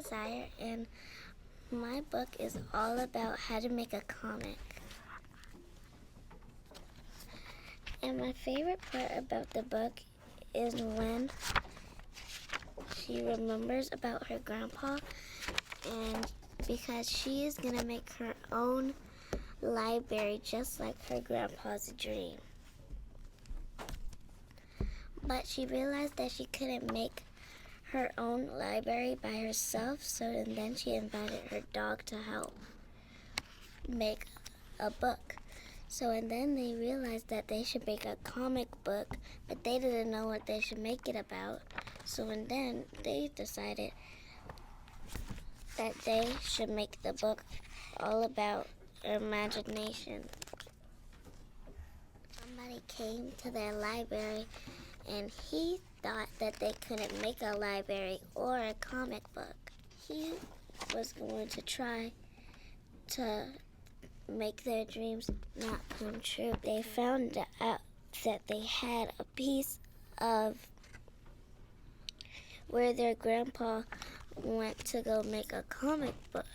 Desire, and my book is all about how to make a comic. And my favorite part about the book is when she remembers about her grandpa, and because she is going to make her own library just like her grandpa's dream. But she realized that she couldn't make her own library by herself, so then she invited her dog to help make a book. So and then they realized that they should make a comic book, but they didn't know what they should make it about. So and then they decided that they should make the book all about imagination. Somebody came to their library and he thought that they couldn't make a library or a comic book. He was going to try to make their dreams not come true. They found out that they had a piece of where their grandpa went to go make a comic book.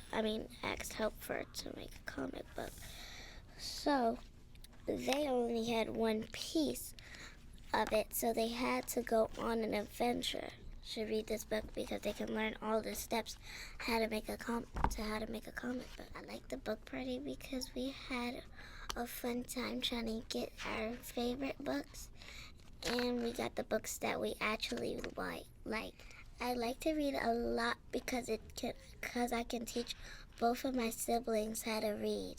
Asked help for it to make a comic book. So they only had one piece of it, so they had to go on an adventure to read this book because they can learn all the steps how to make a comic book. I like the book party because we had a fun time trying to get our favorite books, and we got the books that we actually like. I like to read a lot because I can teach both of my siblings how to read.